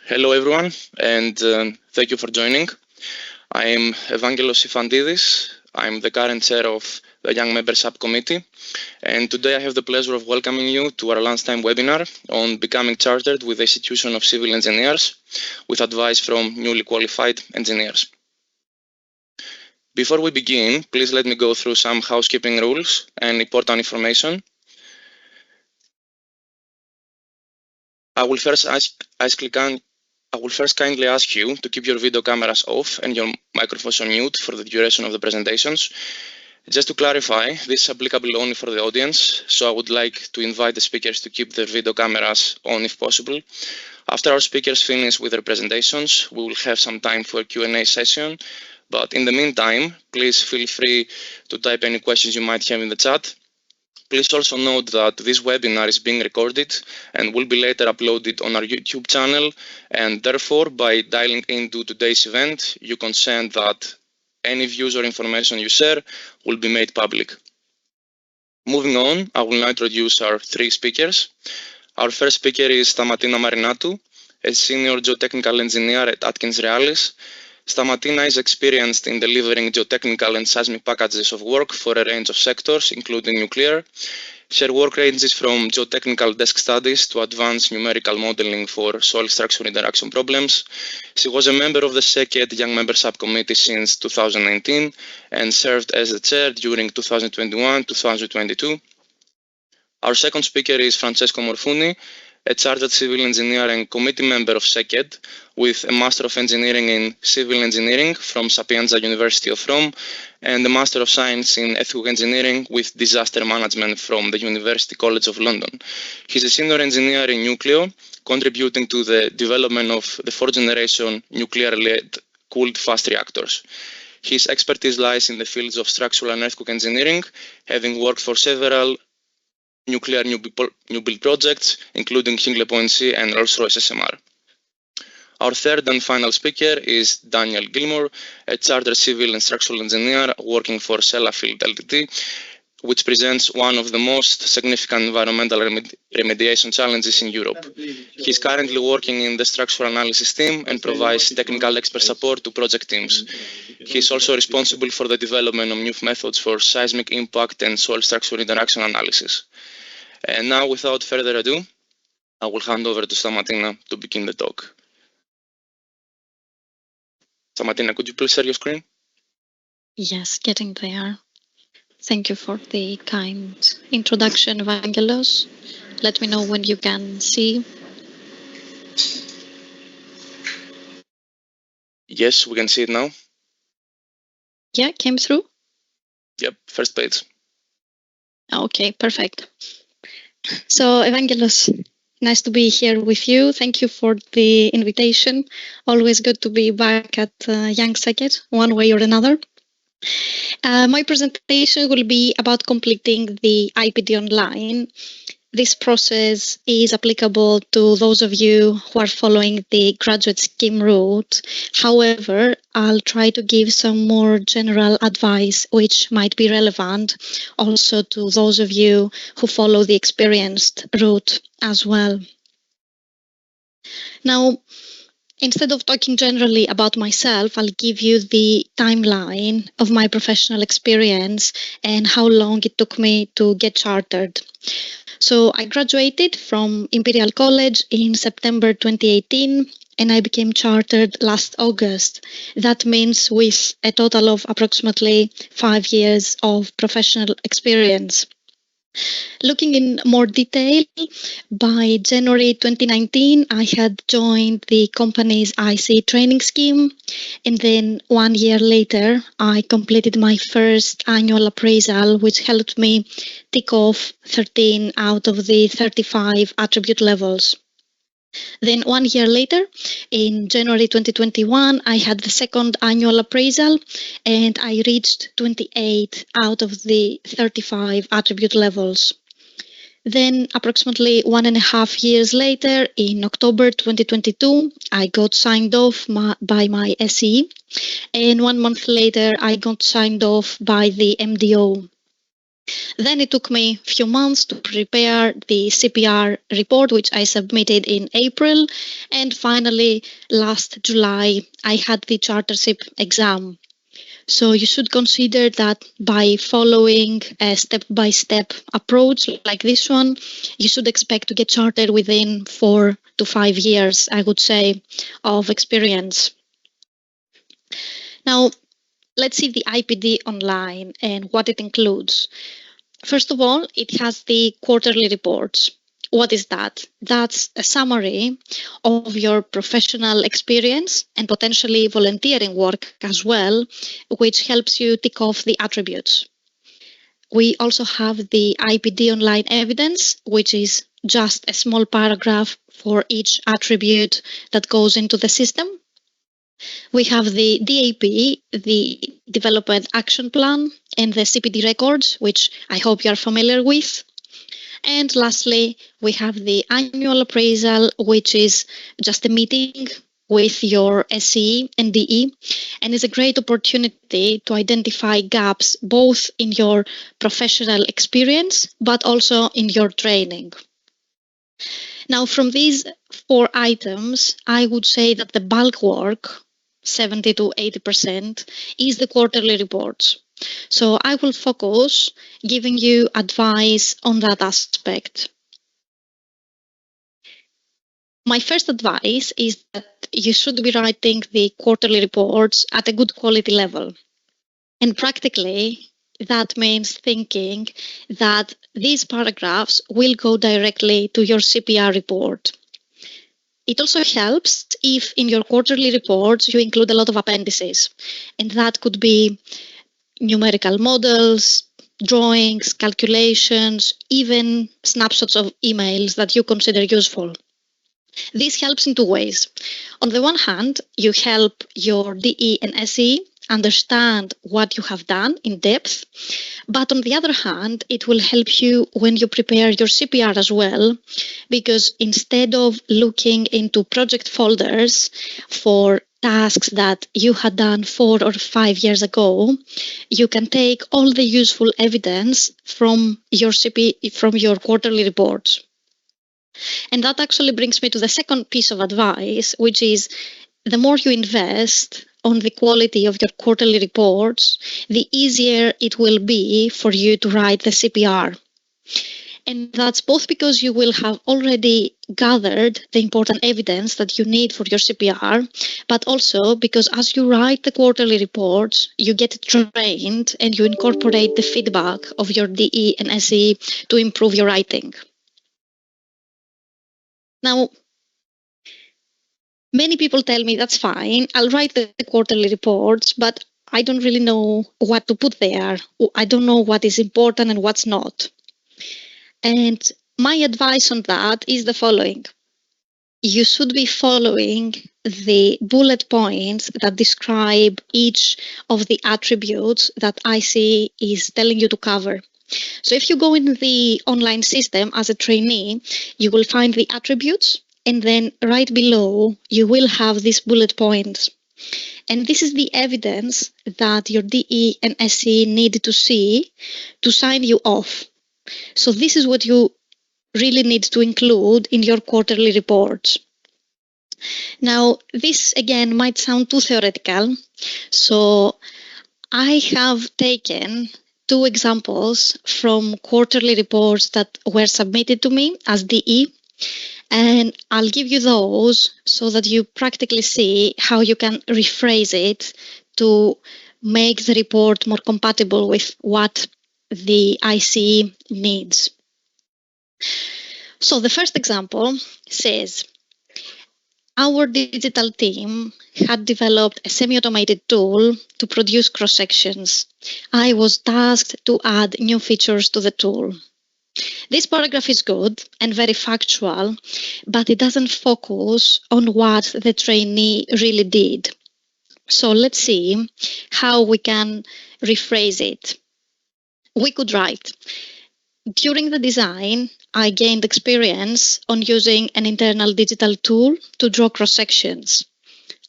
Hello everyone, and thank you for joining. I am Evangelos Yfantidis. I'm the current chair of the Young Member Subcommittee, and today I have the pleasure of welcoming you to our lunchtime webinar on becoming chartered with the Institution of Civil Engineers, with advice from newly qualified engineers. Before we begin, please let me go through some housekeeping rules and important information. I will first kindly ask you to keep your video cameras off and your microphones on mute for the duration of the presentations. Just to clarify, this is applicable only for the audience, so I would like to invite the speakers to keep their video cameras on if possible. After our speakers finish with their presentations, we will have some time for a Q&A session, but in the meantime, please feel free to type any questions you might have in the chat. Please also note that this webinar is being recorded and will be later uploaded on our YouTube channel, and therefore, by dialing into today's event, you consent that any views or information you share will be made public. Moving on, I will now introduce our three speakers. Our first speaker is Stamatina Marinatou, a senior geotechnical engineer at AtkinsRéalis. Stamatina is experienced in delivering geotechnical and seismic packages of work for a range of sectors, including nuclear. Her work ranges from geotechnical desk studies to advanced numerical modeling for soil structure interaction problems. She was a member of the SECED Young Member Subcommittee since 2019 and served as the chair during 2021-2022. Our second speaker is Francesco Morfuni, a chartered civil engineer and committee member of SECED with a Master of Engineering in Civil Engineering from Sapienza University of Rome and a Master of Science in Ethical Engineering with Disaster Management from the University College of London. He's a senior engineer in newcleo, contributing to the development of the fourth-generation nuclear-led cooled fast reactors. His expertise lies in the fields of structural and earthquake engineering, having worked for several nuclear new build projects, including Hinkley Point C and Rolls-Royce SMR. Our third and final speaker is Daniel Gilmore, a chartered civil and structural engineer working for Sellafield Ltd, which presents one of the most significant environmental remediation challenges in Europe. He's currently working in the structural analysis team and provides technical expert support to project teams. He's also responsible for the development of new methods for seismic impact and soil structure interaction analysis. And now, without further ado, I will hand over to Stamatina to begin the talk. Stamatina, could you please share your screen? Yes, getting there. Thank you for the kind introduction, Evangelos. Let me know when you can see. Yes, we can see it now. Yeah, came through? Yep, first page. Okay, perfect. So, Evangelos, nice to be here with you. Thank you for the invitation. Always good to be back at Young SECED, one way or another. My presentation will be about completing the IPD online. This process is applicable to those of you who are following the graduate scheme route. However, I'll try to give some more general advice which might be relevant also to those of you who follow the experienced route as well. Now, instead of talking generally about myself, I'll give you the timeline of my professional experience and how long it took me to get chartered. So I graduated from Imperial College in September 2018 and I became chartered last August. That means with a total of approximately 5 years of professional experience. Looking in more detail, by January 2019, I had joined the company's IC training scheme, and then 1 year later, I completed my first annual appraisal, which helped me tick off 13 out of the 35 attribute levels. Then 1 year later, in January 2021, I had the second annual appraisal and I reached 28 out of the 35 attribute levels. Then approximately 1.5 years later, in October 2022, I got signed off by my SE, and 1 month later, I got signed off by the MDO. Then it took me a few months to prepare the CPR report, which I submitted in April. And finally, last July, I had the chartership exam. So you should consider that by following a step-by-step approach like this one, you should expect to get chartered within 4 to 5 years, I would say, of experience. Now, let's see the IPD online and what it includes. First of all, it has the quarterly reports. What is that? That's a summary of your professional experience and potentially volunteering work as well, which helps you tick off the attributes. We also have the IPD online evidence, which is just a small paragraph for each attribute that goes into the system. We have the DAP, the Development Action Plan, and the CPD records, which I hope you are familiar with. And lastly, we have the annual appraisal, which is just a meeting with your SE and DE, and is a great opportunity to identify gaps both in your professional experience, but also in your training. Now, from these 4 items, I would say that the bulk work, 70 to 80%, is the quarterly reports. So I will focus giving you advice on that aspect. My first advice is that you should be writing the quarterly reports at a good quality level. And practically, that means thinking that these paragraphs will go directly to your CPR report. It also helps if in your quarterly reports you include a lot of appendices, and that could be numerical models, drawings, calculations, even snapshots of emails that you consider useful. This helps in 2 ways. On the one hand, you help your DE and SE understand what you have done in depth, but on the other hand, it will help you when you prepare your CPR as well, because instead of looking into project folders for tasks that you had done 4 or 5 years ago, you can take all the useful evidence from your quarterly reports. And that actually brings me to the second piece of advice, which is the more you invest on the quality of your quarterly reports, the easier it will be for you to write the CPR. And that's both because you will have already gathered the important evidence that you need for your CPR, but also because as you write the quarterly reports, you get trained and you incorporate the feedback of your DE and SE to improve your writing. Now, many people tell me that's fine, I'll write the quarterly reports, but I don't really know what to put there. I don't know what is important and what's not. And my advice on that is the following. You should be following the bullet points that describe each of the attributes that IC is telling you to cover. So if you go in the online system as a trainee, you will find the attributes, and then right below, you will have these bullet points. And this is the evidence that your DE and SE need to see to sign you off. So this is what you really need to include in your quarterly reports. Now, this again might sound too theoretical. So I have taken 2 examples from quarterly reports that were submitted to me as DE, and I'll give you those so that you practically see how you can rephrase it to make the report more compatible with what the IC needs. So the first example says, our digital team had developed a semi-automated tool to produce cross-sections. I was tasked to add new features to the tool. This paragraph is good and very factual, but it doesn't focus on what the trainee really did. So let's see how we can rephrase it. We could write, during the design, I gained experience on using an internal digital tool to draw cross-sections.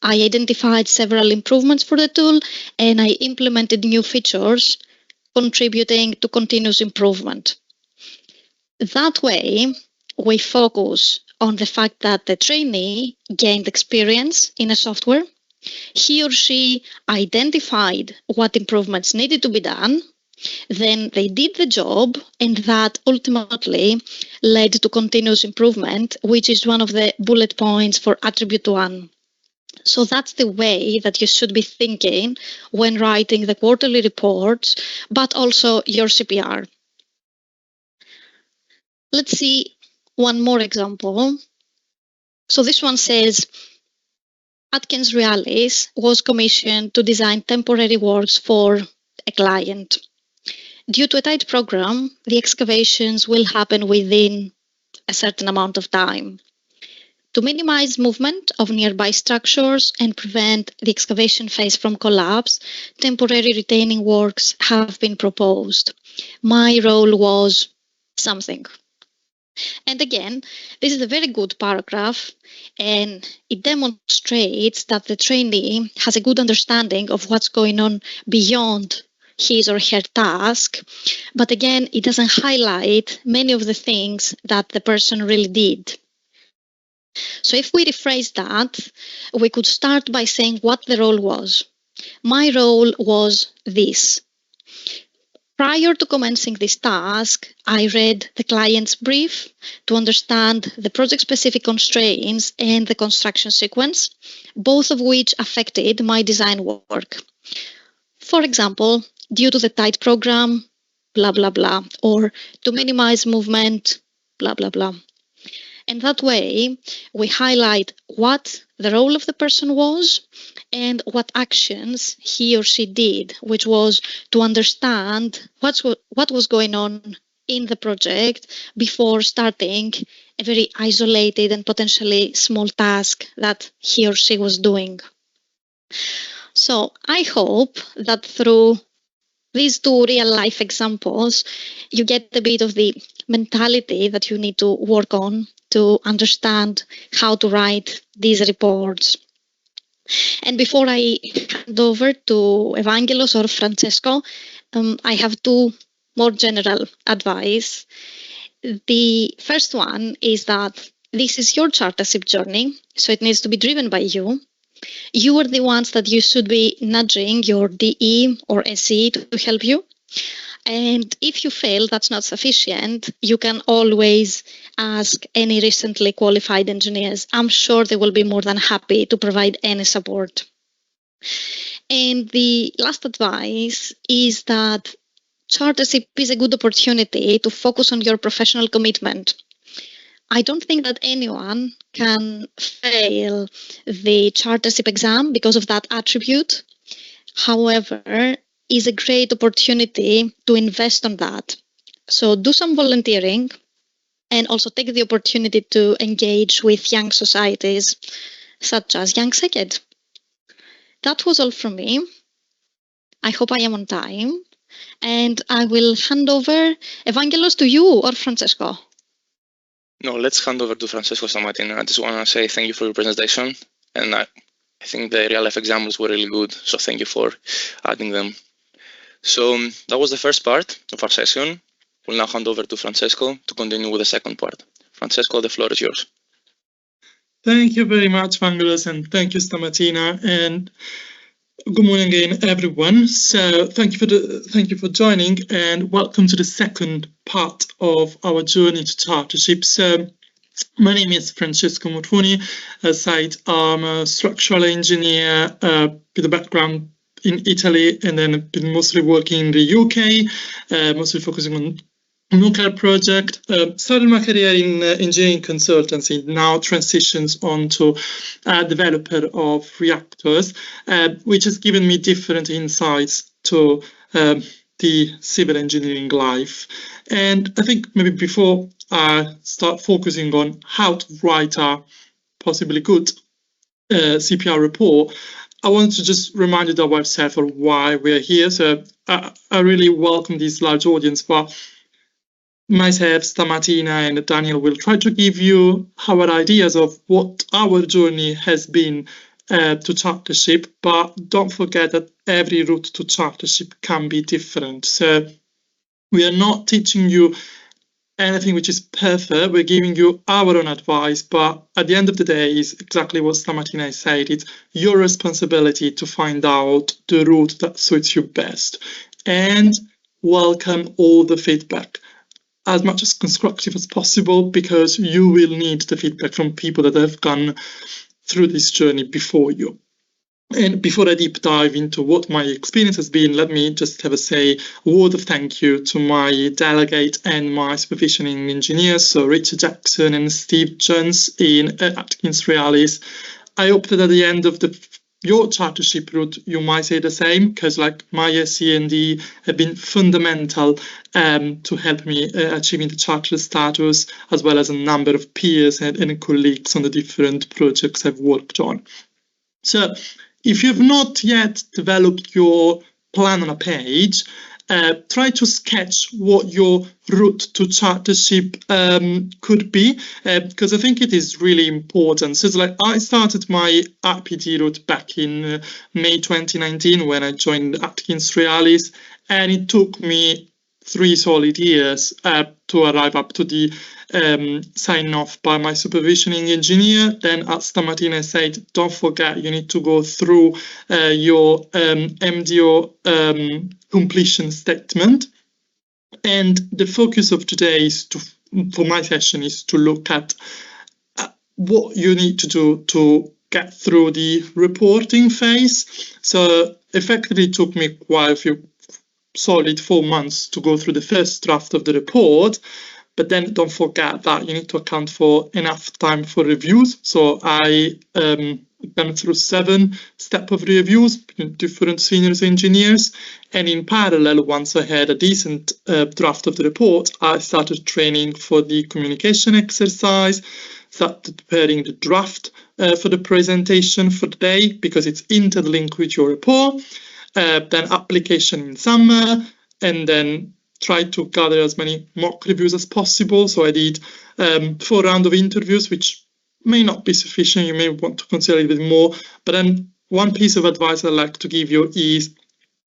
I identified several improvements for the tool and I implemented new features, contributing to continuous improvement. That way, we focus on the fact that the trainee gained experience in a software. He or she identified what improvements needed to be done. Then they did the job, and that ultimately led to continuous improvement, which is one of the bullet points for attribute 1. So that's the way that you should be thinking when writing the quarterly reports, but also your CPR. Let's see one more example. So this one says, AtkinsRéalis was commissioned to design temporary works for a client. Due to a tight program, the excavations will happen within a certain amount of time. To minimize movement of nearby structures and prevent the excavation phase from collapse, temporary retaining works have been proposed. My role was something. And again, this is a very good paragraph, and it demonstrates that the trainee has a good understanding of what's going on beyond his or her task. But again, it doesn't highlight many of the things that the person really did. So if we rephrase that, we could start by saying what the role was. My role was this. Prior to commencing this task, I read the client's brief to understand the project-specific constraints and the construction sequence, both of which affected my design work. For example, due to the tight program, blah, blah, blah, or to minimize movement, blah, blah, blah. And that way, we highlight what the role of the person was and what actions he or she did, which was to understand what was going on in the project before starting a very isolated and potentially small task that he or she was doing. So I hope that through these two real-life examples, you get a bit of the mentality that you need to work on to understand how to write these reports. And before I hand over to Evangelos or Francesco, I have two more general advice. The first one is that this is your chartership journey, so it needs to be driven by you. You are the ones that you should be nudging your DE or SE to help you. And if you feel that's not sufficient, you can always ask any recently qualified engineers. I'm sure they will be more than happy to provide any support. And the last advice is that chartership is a good opportunity to focus on your professional commitment. I don't think that anyone can fail the chartership exam because of that attribute. However, is a great opportunity to invest on that. So do some volunteering and also take the opportunity to engage with young societies such as Young Second. That was all from me. I hope I am on time, and I will hand over Evangelos to you or Francesco. No, let's hand over to Francesco Stamatina. I just want to say thank you for your presentation, and I think the real-life examples were really good, so thank you for adding them. So that was the first part of our session. We'll now hand over to Francesco to continue with the second part. Francesco, the floor is yours. Thank you very much, Evangelos, and thank you, Stamatina, and good morning again, everyone. So thank you for joining, and welcome to the second part of our journey to chartership. So my name is Francesco Morfuni. As I said, I'm a structural engineer with a background in Italy, and then I've been mostly working in the UK, mostly focusing on nuclear project. Started my career in engineering consultancy, now transitions onto developer of reactors, which has given me different insights to the civil engineering life. And I think maybe before I start focusing on how to write a possibly good CPR report, I want to just remind you of ourselves or why we're here. So I really welcome this large audience, but myself, Stamatina, and Daniel will try to give you our ideas of what our journey has been to chartership, but don't forget that every route to chartership can be different. So we are not teaching you anything which is perfect. We're giving you our own advice, but at the end of the day, is exactly what Stamatina said. It's your responsibility to find out the route that suits you best, and welcome all the feedback, as much as constructive as possible, because you will need the feedback from people that have gone through this journey before you. And before I deep dive into what my experience has been, let me just have a word of thank you to my delegate and my supervisioning engineers, so Richard Jackson and Steve Jones in AtkinsRéalis. I hope that at the end of your chartership route, you might say the same, because like my SE&D have been fundamental to help me achieving the charter status, as well as a number of peers and colleagues on the different projects I've worked on. So if you've not yet developed your plan on a page, try to sketch what your route to chartership could be, because I think it is really important. So it's like I started my RPD route back in May 2019 when I joined AtkinsRéalis, and it took me 3 solid years to arrive up to the sign off by my supervisioning engineer. Then, as Stamatina said, don't forget you need to go through your MDO completion statement. And the focus of today is for my session is to look at what you need to do to get through the reporting phase. So effectively it took me quite a few solid 4 months to go through the first draft of the report, but then don't forget that you need to account for enough time for reviews. So I went through 7 steps of reviews between different seniors engineers, and in parallel, once I had a decent draft of the report, I started training for the communication exercise, started preparing the draft for the presentation for the day, because it's interlinked with your report. Then application in summer, and then try to gather as many mock reviews as possible. So I did 4 rounds of interviews, which may not be sufficient. You may want to consider a little bit more. But then one piece of advice I'd like to give you is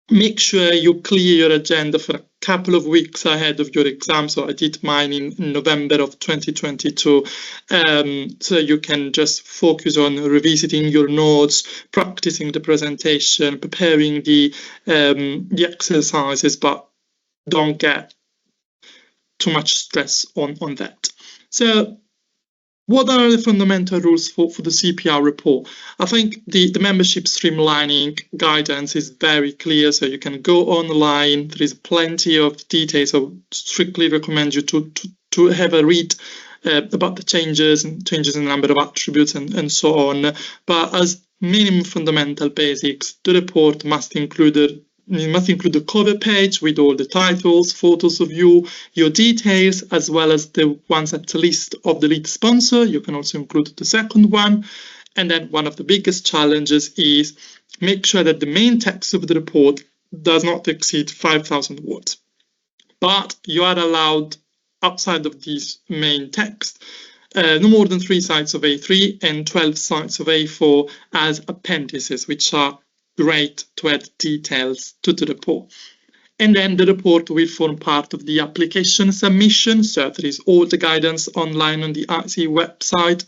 make sure you clear your agenda for a couple of weeks ahead of your exam. So I did mine in November of 2022. So you can just focus on revisiting your notes, practicing the presentation, preparing the exercises, but don't get too much stress on that. So what are the fundamental rules for the CPR report? I think the membership streamlining guidance is very clear, so you can go online. There is plenty of details. I strictly recommend you to have a read about the changes in the number of attributes and so on. But as minimum fundamental basics, the report must include the cover page with all the titles, photos of you, your details, as well as the ones at the list of the lead sponsor. You can also include the second one. And then one of the biggest challenges is make sure that the main text of the report does not exceed 5,000 words. But you are allowed, outside of this main text, no more than 3 sides of A3 and 12 sides of A4 as appendices, which are great to add details to the report. And then the report will form part of the application submission. So there is all the guidance online on the IC website.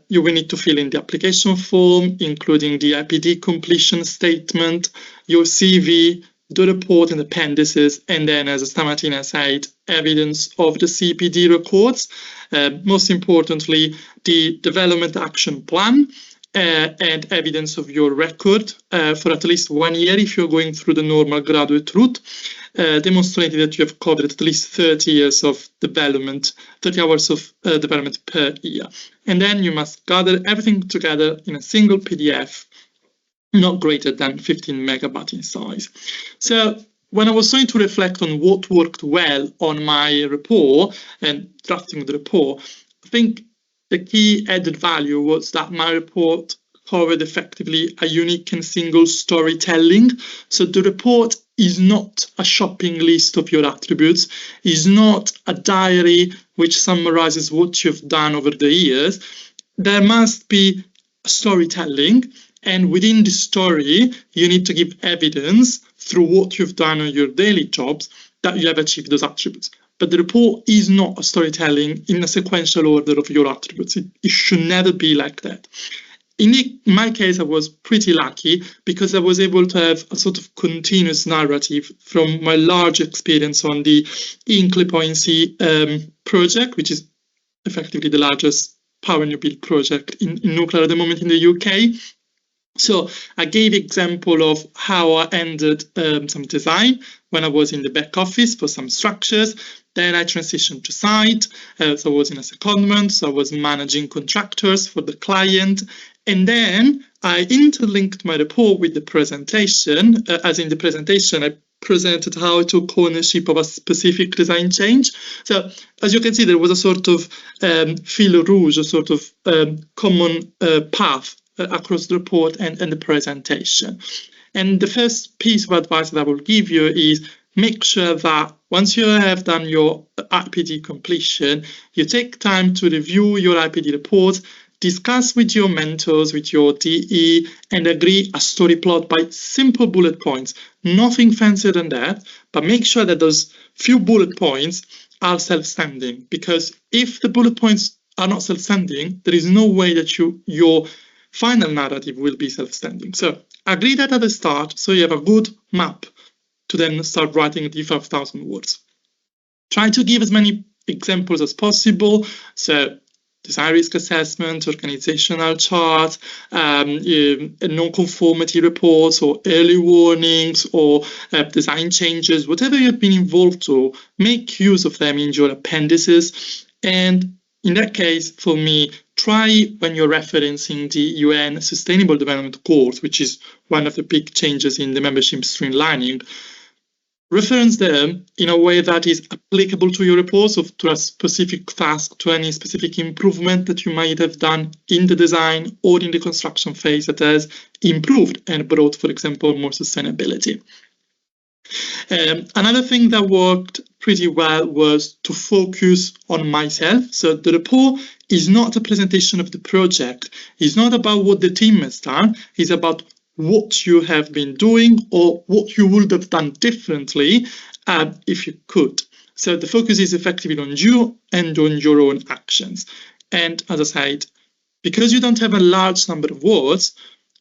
You will need to fill in the application form, including the IPD completion statement, your CV, the report and appendices, and then, as Stamatina said, evidence of the CPD records. Most importantly, the development action plan, and evidence of your record for at least 1 year if you're going through the normal graduate route, demonstrating that you have covered at least 30 years of development, 30 hours of development per year. And then you must gather everything together in a single PDF, not greater than 15 megabytes in size. So when I was trying to reflect on what worked well on my report and drafting the report, I think the key added value was that my report covered effectively a unique and single storytelling. So the report is not a shopping list of your attributes, is not a diary which summarizes what you've done over the years. There must be storytelling, And within the story, you need to give evidence through what you've done on your daily jobs that you have achieved those attributes. But the report is not a storytelling in a sequential order of your attributes. It should never be like that. In my case, I was pretty lucky because I was able to have a sort of continuous narrative from my large experience on the newcleo project, which is effectively the largest power new build project in nuclear at the moment in the UK. So I gave example of how I ended some design when I was in the back office for some structures. Then I transitioned to site, so I was in a secondment, so I was managing contractors for the client. And then I interlinked my report with the presentation, as in the presentation I presented how I took ownership of a specific design change. So as you can see, there was a sort of fil rouge, a sort of common path across the report and the presentation. And the first piece of advice that I will give you is make sure that once you have done your IPD completion, you take time to review your IPD report, discuss with your mentors, with your DE, and agree a story plot by simple bullet points. Nothing fancier than that, but make sure that those few bullet points are self-standing, because if the bullet points are not self-standing, there is no way that your final narrative will be self-standing. So agree that at the start, so you have a good map to then start writing the 5,000 words. Try to give as many examples as possible. So design risk assessment, organizational charts, non-conformity reports, or early warnings, or design changes, whatever you've been involved to, make use of them in your appendices. And in that case, for me, try when you're referencing the UN Sustainable Development Goals, which is one of the big changes in the membership streamlining, reference them in a way that is applicable to your report, so to a specific task, to any specific improvement that you might have done in the design or in the construction phase that has improved and brought, for example, more sustainability. Another thing that worked pretty well was to focus on myself. So the report is not a presentation of the project. It's not about what the team has done. It's about what you have been doing or what you would have done differently if you could. So the focus is effectively on you and on your own actions. And as I said, because you don't have a large number of words,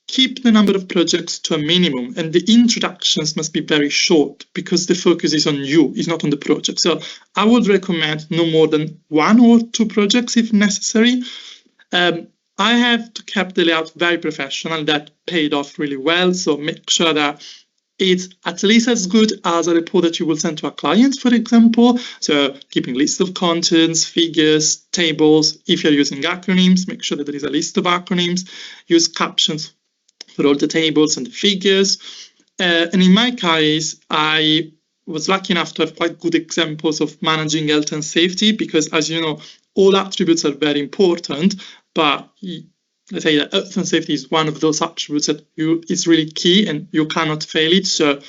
keep the number of projects to a minimum, and the introductions must be very short because the focus is on you, it's not on the project. So I would recommend no more than 1 or 2 projects if necessary. I have to keep the layout very professional. That paid off really well. So make sure that it's at least as good as a report that you will send to a client, for example. So keeping lists of contents, figures, tables. If you're using acronyms, make sure that there is a list of acronyms. Use captions for all the tables and the figures. And in my case, I was lucky enough to have quite good examples of managing health and safety, because as you know, all attributes are very important, but let's say that health and safety is one of those attributes that is really key and you cannot fail it. So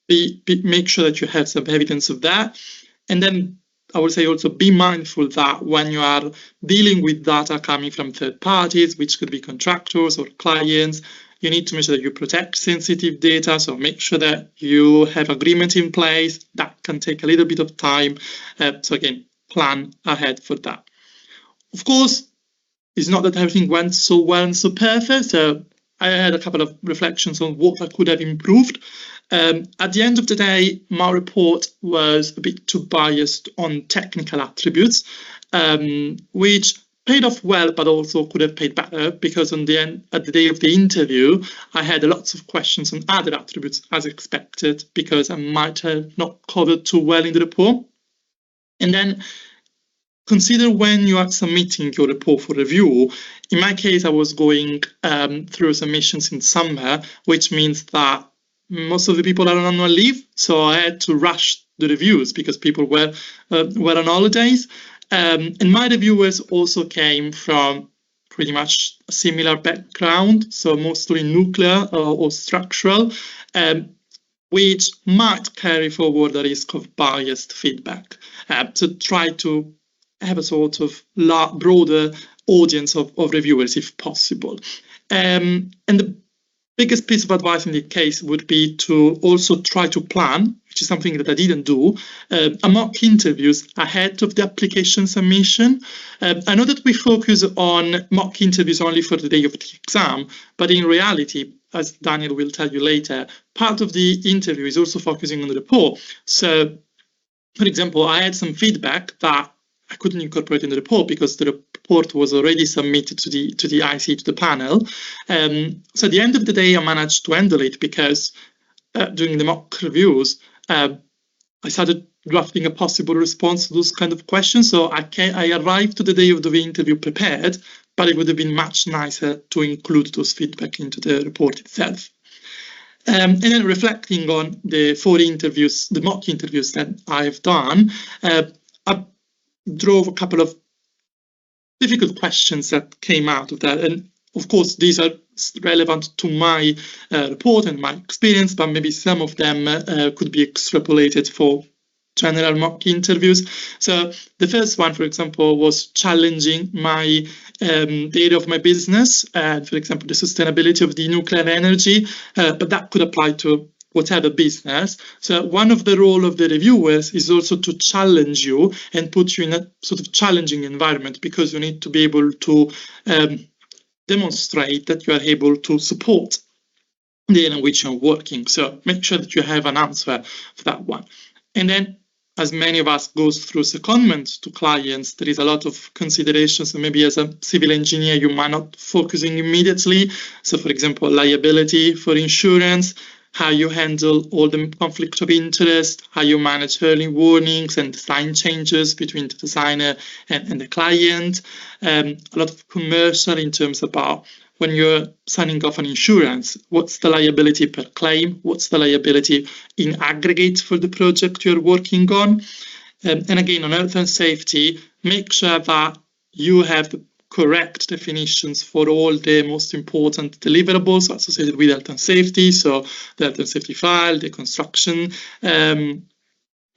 make sure that you have some evidence of that. And then I would say also be mindful that when you are dealing with data coming from third parties, which could be contractors or clients, you need to make sure that you protect sensitive data. So make sure that you have agreement in place. That can take a little bit of time. So again, plan ahead for that. Of course, it's not that everything went so well and so perfect. So I had a couple of reflections on what I could have improved. At the end of the day, my report was a bit too biased on technical attributes, which paid off well, but also could have paid better, because at the day of the interview, I had lots of questions on other attributes as expected, because I might have not covered too well in the report. And then consider when you are submitting your report for review. In my case, I was going through submissions in summer, which means that most of the people are on annual leave. So I had to rush the reviews because people were on holidays. And my reviewers also came from pretty much a similar background, so mostly nuclear or structural, which might carry forward a risk of biased feedback. So try to have a sort of broader audience of reviewers if possible. And the biggest piece of advice in the case would be to also try to plan, which is something that I didn't do, a mock interviews ahead of the application submission. I know that we focus on mock interviews only for the day of the exam, but in reality, as Daniel will tell you later, part of the interview is also focusing on the report. So, for example, I had some feedback that I couldn't incorporate in the report because the report was already submitted to the IC, to the panel. So at the end of the day, I managed to handle it because during the mock reviews, I started drafting a possible response to those kind of questions. So I arrived to the day of the interview prepared, but it would have been much nicer to include those feedback into the report itself. And then reflecting on the 4 interviews, the mock interviews that I've done, I drove a couple of difficult questions that came out of that. And of course, these are relevant to my report and my experience, but maybe some of them could be extrapolated for general mock interviews. So the first one, for example, was challenging the area of my business, for example, the sustainability of the nuclear energy, but that could apply to whatever business. So one of the role of the reviewers is also to challenge you and put you in a sort of challenging environment, because you need to be able to demonstrate that you are able to support the area in which you're working. So make sure that you have an answer for that one. And then, as many of us goes through secondment to clients, there is a lot of considerations. And maybe as a civil engineer, you might not focusing immediately. So for example, liability for insurance, how you handle all the conflict of interest, how you manage early warnings and design changes between the designer and the client. A lot of commercial in terms about when you're signing off an insurance, what's the liability per claim? What's the liability in aggregate for the project you're working on? And again, on health and safety, make sure that you have the correct definitions for all the most important deliverables associated with health and safety. So the health and safety file, the construction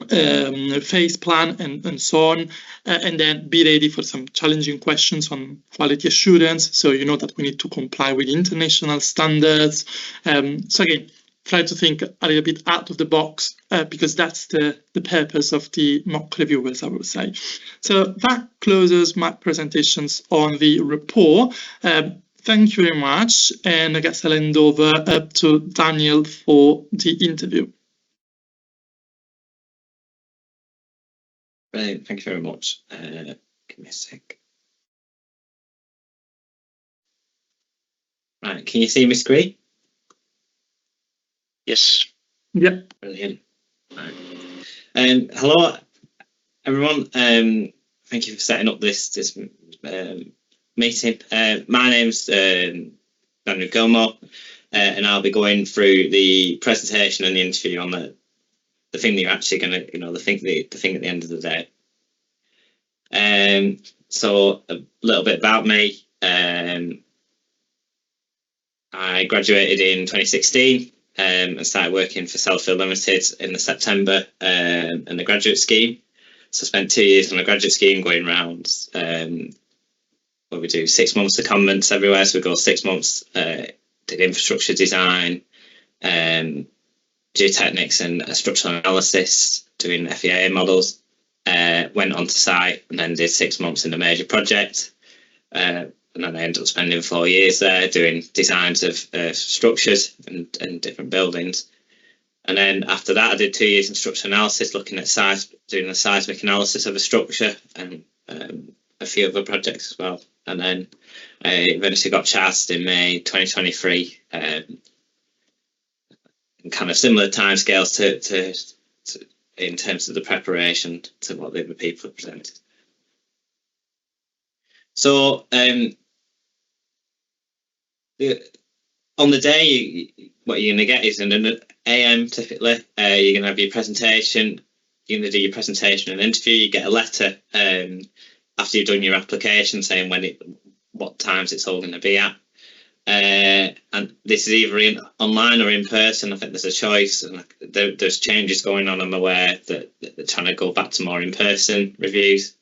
phase plan, and so on, and then be ready for some challenging questions on quality assurance, so you know that we need to comply with international standards. So again, try to think a little bit out of the box, because that's the purpose of the mock reviewers, I would say. So that closes my presentations on the report. Thank you very much, and I guess I'll hand over to Daniel for the interview. Brilliant, thank you very much. Give me a sec. Right, can you see my screen? Yes. Yep. Brilliant. Right. Hello, everyone. Thank you for setting up this meeting. My name's Daniel Gilmore, and I'll be going through the presentation and the interview on the thing that you're actually going to, the thing at the end of the day. So a little bit about me. I graduated in 2016 and started working for Sellafield Limited in the September in the graduate scheme. So I spent 2 years on a graduate scheme going around where we do 6 months of secondments everywhere. So we go 6 months, did infrastructure design, geotechnics and structural analysis, doing FEA models, went onto site and then did 6 months in a major project. And then I ended up spending 4 years there doing designs of structures and different buildings. And then after that, I did 2 years in structural analysis, looking at doing a seismic analysis of a structure and a few other projects as well. And then I eventually got chartered in May 2023. And kind of similar timescales to in terms of the preparation to what the other people have presented. So on the day, what you're going to get is in an AM typically. You're going to have your presentation. You're going to do your presentation and interview. You get a letter after you've done your application saying what times it's all going to be at. And this is either online or in person. I think there's a choice, and there's changes going on. I'm aware that they're trying to go back to more in-person reviews.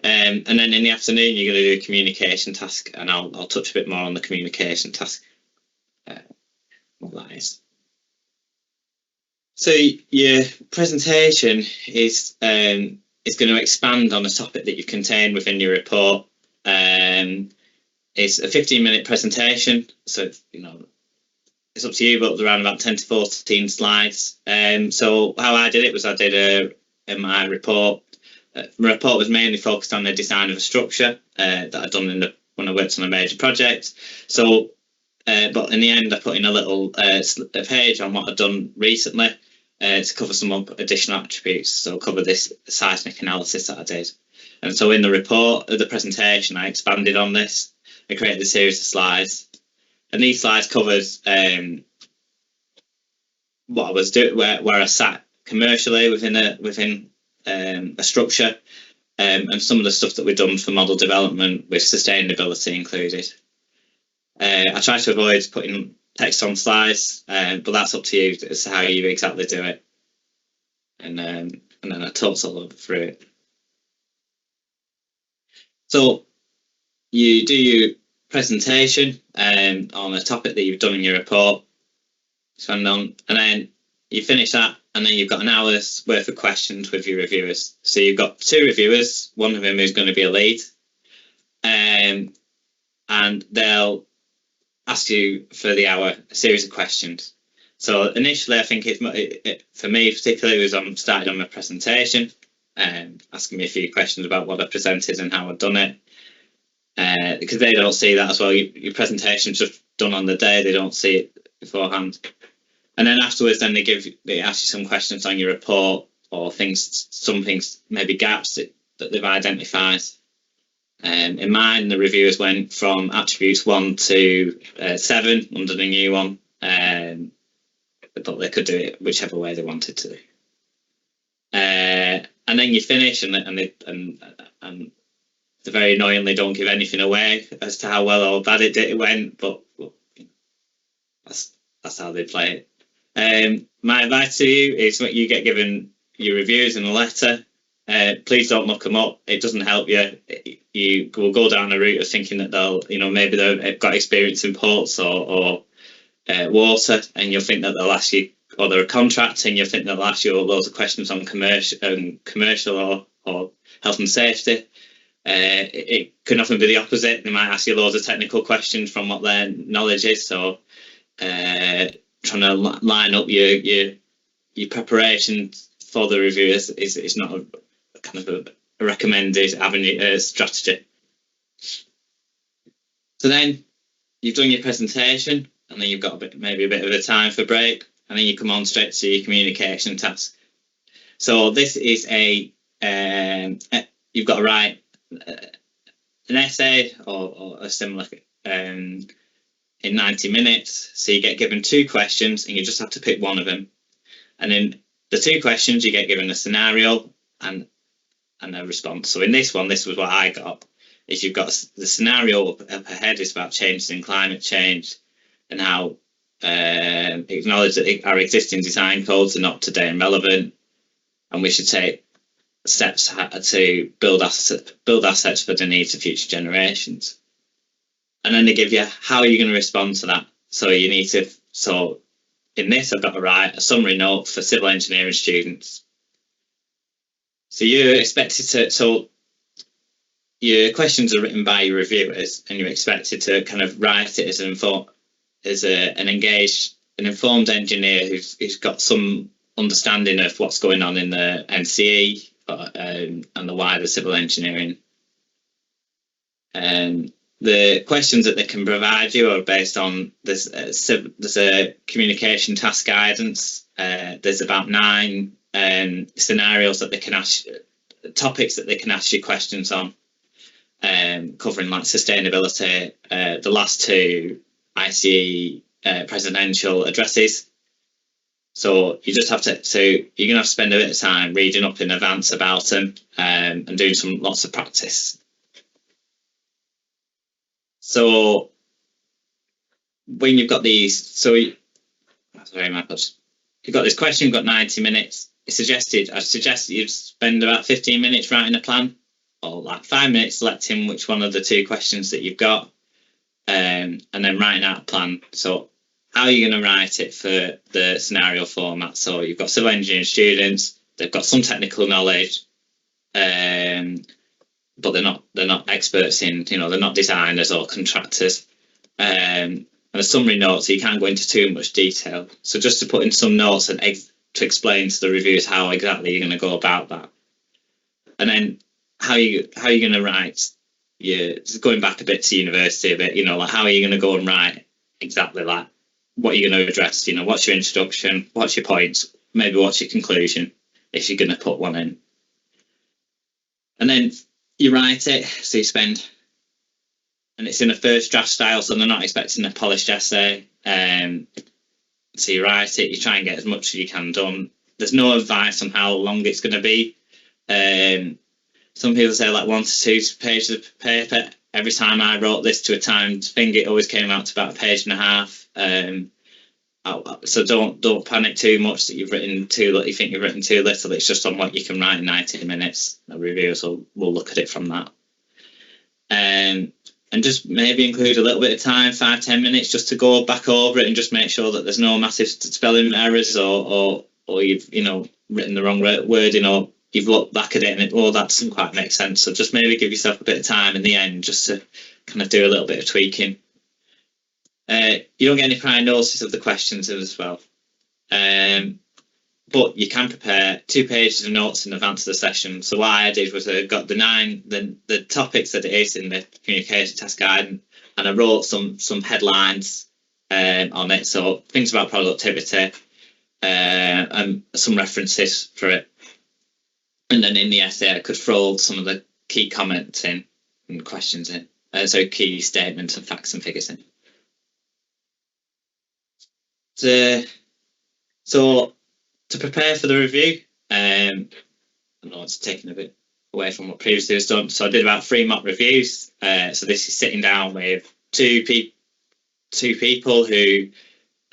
And then in the afternoon, you're going to do a communication task, and I'll touch a bit more on the communication task what that is. So your presentation is going to expand on a topic that you've contained within your report. It's a 15-minute presentation, so it's up to you, but around about 10 to 14 slides. So how I did it was I did my report. My report was mainly focused on the design of a structure that I'd done when I worked on a major project. So, but in the end, I put in a little a page on what I'd done recently to cover some additional attributes. So cover this seismic analysis that I did. And so in the report, the presentation, I expanded on this. I created a series of slides. And these slides covered what I was doing, where I sat commercially within a structure, and some of the stuff that we've done for model development with sustainability included. I try to avoid putting text on slides, but that's up to you as to how you exactly do it. And then I talked all over through it. So you do your presentation on a topic that you've done in your report, and then you finish that, and then you've got an hour's worth of questions with your reviewers. So you've got 2 reviewers, one of them who's going to be a lead, and they'll ask you for the hour a series of questions. So initially, I think for me particularly, was started on my presentation, asking me a few questions about what I presented and how I'd done it. Because they don't see that as well. Your presentation's just done on the day, they don't see it beforehand. And then afterwards, then they ask you some questions on your report, or some things, maybe gaps that they've identified. In mine, the reviewers went from attributes 1 to 7 under the new one, but they could do it whichever way they wanted to. And then you finish, and they very annoyingly don't give anything away as to how well or bad it went, but that's how they play it. My advice to you is that you get given your reviews in a letter. Please don't look them up. It doesn't help you. You will go down a route of thinking that maybe they've got experience in ports or water, and you'll think that they'll ask you, or they're a contractor, and you'll think they'll ask you loads of questions on commercial or health and safety. It can often be the opposite. They might ask you loads of technical questions from what their knowledge is. So trying to line up your preparation for the reviewers is not a kind of a recommended avenue strategy. So then you've done your presentation, and then you've got maybe a bit of a time for break, and then you come on straight to your communication task. So this is you've got to write an essay or a similar in 90 minutes. So you get given 2 questions, and you just have to pick one of them. And in the 2 questions, you get given a scenario and a response. So in this one, this was what I got, is you've got the scenario up ahead is about changes in climate change and how acknowledge that our existing design codes are not up to date and relevant, and we should take steps to build assets for the needs of future generations. And then they give you how are you going to respond to that. So you need to, so in this I've got to write a summary note for civil engineering students. So you're expected to, so your questions are written by your reviewers, and you're expected to kind of write it as an engaged, an informed engineer who's got some understanding of what's going on in the NCE and the wider civil engineering. The questions that they can provide you are based on there's a communication task guidance. There's about 9 scenarios that they can ask, topics that they can ask you questions on, covering like sustainability. The last 2 ICE presidential addresses. So you just have to, so you're gonna have to spend a bit of time reading up in advance about them and doing lots of practice. So when you've got these, you've got this question, you've got 90 minutes. I suggest you spend about 15 minutes writing a plan, or like 5 minutes selecting which one of the 2 questions that you've got, and then writing out a plan. So how are you going to write it for the scenario format? So you've got civil engineering students, they've got some technical knowledge, but they're not experts in, they're not designers or contractors. And the summary notes, you can't go into too much detail. So just to put in some notes and to explain to the reviewers how exactly you're going to go about that. And then how you going to write, going back a bit to university a bit, like how are you going to go and write exactly like what you're going to address, what's your introduction, what's your points, maybe what's your conclusion, if you're going to put one in. And then you write it, so you spend, and it's in a first draft style, so they're not expecting a polished essay. So you write it, you try and get as much as you can done. There's no advice on how long it's going to be. Some people say like 1 to 2 pages of paper. Every time I wrote this to a timed thing, it always came out to about 1.5 pages. So don't panic too much that you've written too little. You think you've written too little. It's just on what you can write in 90 minutes. The reviewers will look at it from that. And just maybe include a little bit of time, 5-10 minutes, just to go back over it and just make sure that there's no massive spelling errors or you've written the wrong wording, or you've looked back at it and that doesn't quite make sense. So just maybe give yourself a bit of time in the end just to kind of do a little bit of tweaking. You don't get any prior notice of the questions as well. But you can prepare 2 pages of notes in advance of the session. So what I did was I got the topics that it is in the communication task guide, and I wrote some headlines on it. So things about productivity and some references for it. And then in the essay, I could throw some of the key comments in and questions in. So key statements and facts and figures in. So to prepare for the review, I know it's taken a bit away from what previously was done. So I did about 3 mock reviews. So this is sitting down with two people who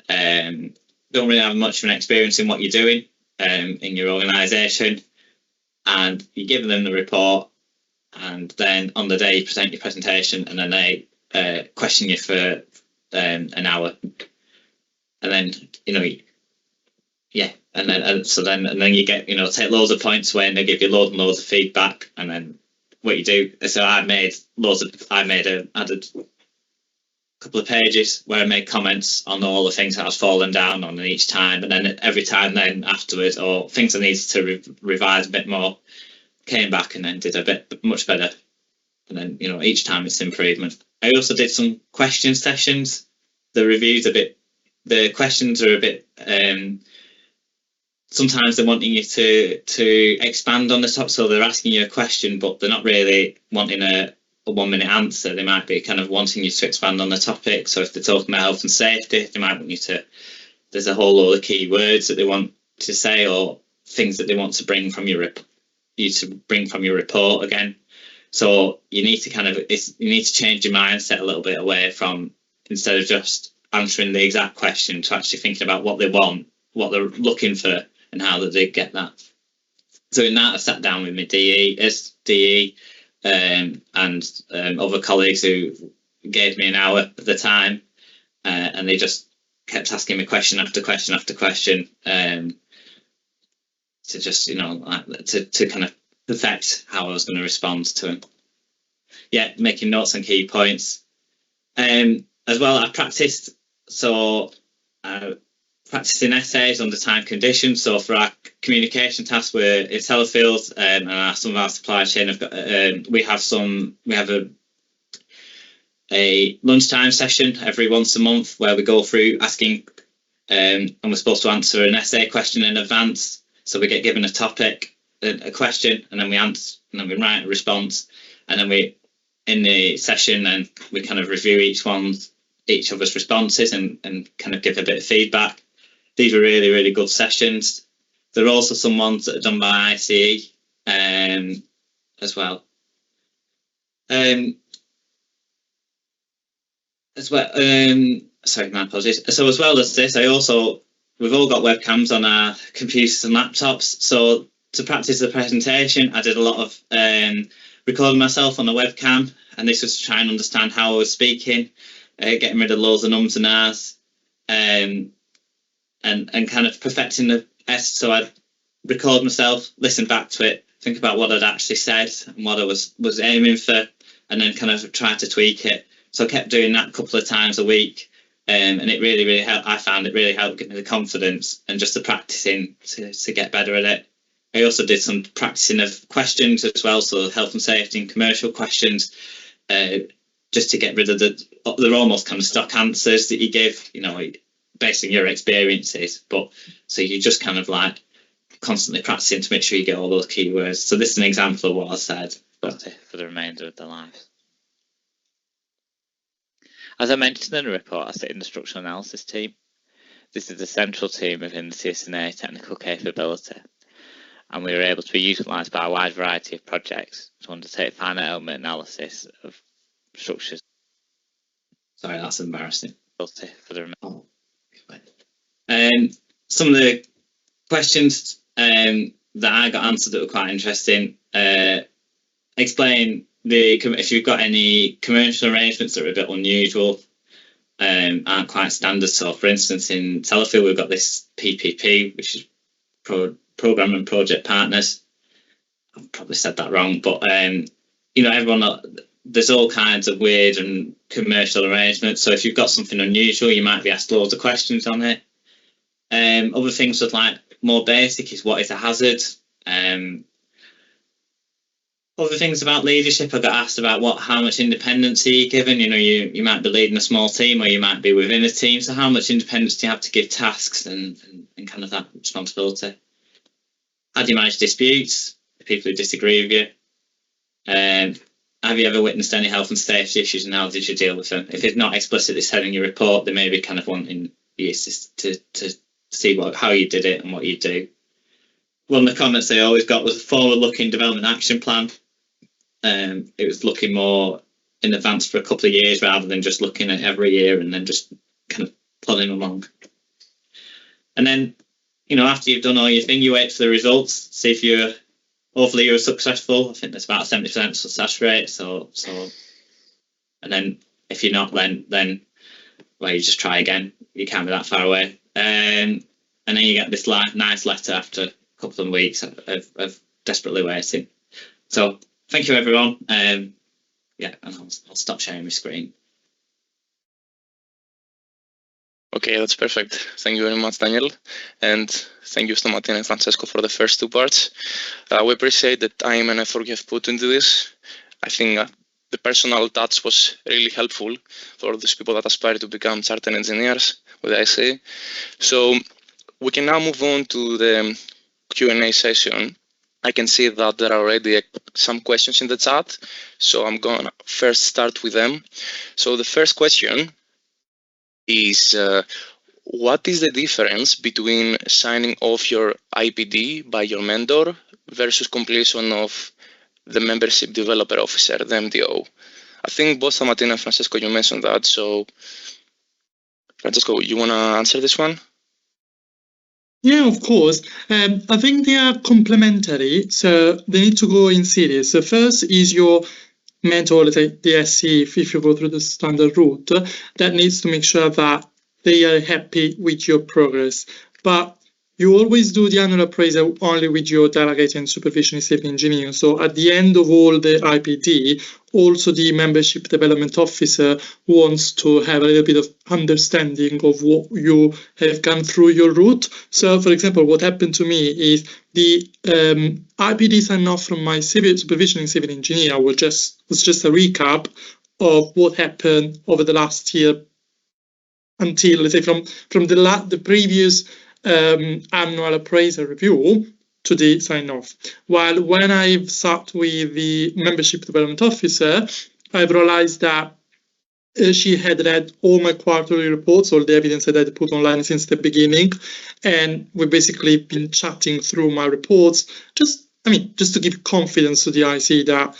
don't really have much of an experience in what you're doing in your organisation, and you give them the report, and then on the day you present your presentation, and then they question you for an hour, and then and then you get take loads of points away, and they give you loads and loads of feedback, and then what you do. So I added a couple of pages where I made comments on all the things that I was falling down on each time, and then every time then afterwards, or things I needed to revise a bit more, came back and then did a bit much better, and then each time it's improvement. I also did some question sessions. The questions are a bit sometimes they're wanting you to expand on the top, so they're asking you a question but they're not really wanting a 1-minute answer. They might be kind of wanting you to expand on the topic. So if they're talking about health and safety, they might want you to, there's a whole load of key words that they want to say, or things that they want to bring from your report again. So you need to change your mindset a little bit away from, instead of just answering the exact question, to actually thinking about what they want, what they're looking for, and how that they get that. So in that, I sat down with my DE and other colleagues who gave me an hour of the time, and they just kept asking me question after question after question, to just to kind of perfect how I was going to respond to them. Yeah, making notes on key points. As well, I practiced. So practicing essays under time conditions. So for our communication tasks, we're in Sellafield, and some of our supply chain have got. We have a lunchtime session every once a month where we go through asking, and we're supposed to answer an essay question in advance. So we get given a topic, a question, and then we answer, and then we write a response, and then we in the session and we kind of review each of us responses and kind of give a bit of feedback. These are really, really good sessions. There are also some ones that are done by ICE as well. Sorry, my apologies. So as well as this, we've all got webcams on our computers and laptops. So to practice the presentation, I did a lot of recording myself on the webcam, and this was to try and understand how I was speaking, getting rid of loads of ums and ahs. and kind of perfecting the S. So I'd record myself, listen back to it, think about what I'd actually said and what I was aiming for, and then kind of try to tweak it. So I kept doing that a couple of times a week, and it really helped. I found it really helped give me the confidence and just the practicing to get better at it. I also did some practicing of questions as well, so health and safety and commercial questions, just to get rid of they're almost kind of stock answers that you give, based on your experiences. But so you just kind of like constantly practicing to make sure you get all those keywords. So this is an example of what I said. But for the remainder of their lives. As I mentioned in the report, I sit in the structural analysis team. This is the central team within the CSNA technical capability, and we were able to be utilised by a wide variety of projects to undertake finite element analysis of structures. Sorry, that's embarrassing. For the some of the questions that I got answered that were quite interesting. Explain if you've got any commercial arrangements that are a bit unusual, aren't quite standard. So, for instance, in Sellafield, we've got this PPP, which is Program and Project Partners. I've probably said that wrong, but there's all kinds of weird and commercial arrangements. So if you've got something unusual, you might be asked loads of questions on it. Other things that like more basic is what is a hazard. Other things about leadership, I got asked about how much independence are you given. You might be leading a small team, or you might be within a team. So how much independence do you have to give tasks and kind of that responsibility? How do you manage disputes? People who disagree with you. Have you ever witnessed any health and safety issues, and how did you deal with them? If it's not explicitly said in your report, they may be kind of wanting you to see how you did it and what you do. One of the comments they always got was a forward-looking development action plan. It was looking more in advance for a couple of years rather than just looking at every year and then just kind of plodding along. And then, after you've done all your thing, you wait for the results, see if hopefully you're successful. I think there's about a 70% success rate. So, and then if you're not, then you just try again. You can't be that far away. And then you get this nice letter after a couple of weeks of desperately waiting. So thank you, everyone. And I'll stop sharing my screen. Okay, that's perfect. Thank you very much, Daniel. And thank you, Stamatina and Francesco, for the first two parts. We appreciate the time and effort you have put into this. I think the personal touch was really helpful for those people that aspire to become chartered engineers with IC. So we can now move on to the Q&A session. I can see that there are already some questions in the chat, so I'm going to first start with them. So the first question is, what is the difference between signing off your IPD by your mentor versus completion of the Membership Developer Officer, the MDO? I think both Stamatina and Francesco, you mentioned that. So, Francesco, you want to answer this one? Yeah, of course. I think they are complementary, so they need to go in series. So first is your mentor, let's say the SC, if you go through the standard route, that needs to make sure that they are happy with your progress. But you always do the annual appraisal only with your delegate and supervision civil engineer. So at the end of all the IPD, also the membership development officer wants to have a little bit of understanding of what you have gone through your route. So, for example, what happened to me is the IPD sign off from my supervision civil engineer was just a recap of what happened over the last year until, let's say, from the previous annual appraisal review to the sign-off. While when I've sat with the membership development officer, I've realized that she had read all my quarterly reports, all the evidence that I'd put online since the beginning, and we've basically been chatting through my reports, just to give confidence to the IC that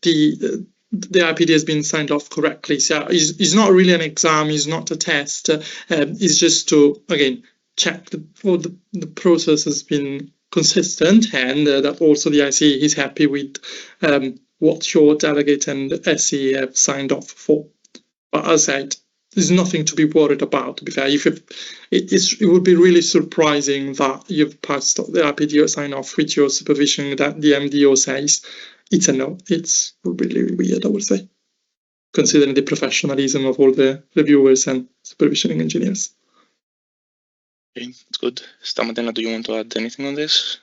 the IPD has been signed off correctly. So it's not really an exam, it's not a test, it's just to, again, check that the process has been consistent and that also the IC is happy with what your delegate and SC have signed off for. But as I said, there's nothing to be worried about, to be fair. It would be really surprising that you've passed the RPDO sign-off with your supervision that the MDO says it's a no. It's really weird, I would say, considering the professionalism of all the reviewers and supervisioning engineers. Okay, that's good. Stamatina, do you want to add anything on this?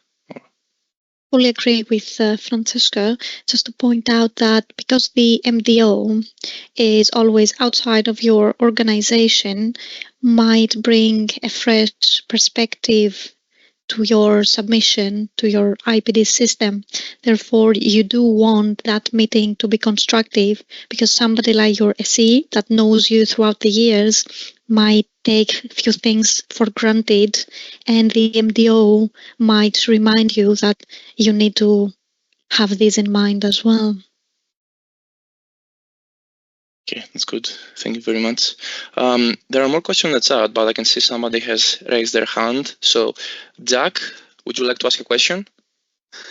Fully agree with Francesco. Just to point out that because the MDO is always outside of your organization, might bring a fresh perspective to your submission, to your IPD system. Therefore, you do want that meeting to be constructive, because somebody like your SE that knows you throughout the years might take a few things for granted, and the MDO might remind you that you need to have this in mind as well. Okay, that's good. Thank you very much. There are more questions in the chat, but I can see somebody has raised their hand. So, Jack, would you like to ask a question?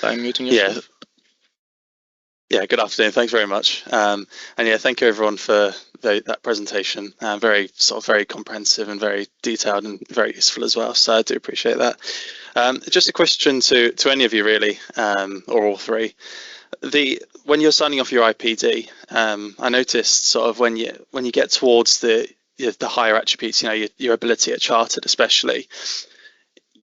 I'm muting yourself. Yeah, good afternoon. Thanks very much. And yeah, thank you everyone for that presentation. Very comprehensive and very detailed and very useful as well. So I do appreciate that. Just a question to any of you really, or all three. When you're signing off your IPD, I noticed sort of when you get towards the higher attributes, your ability at chartered especially,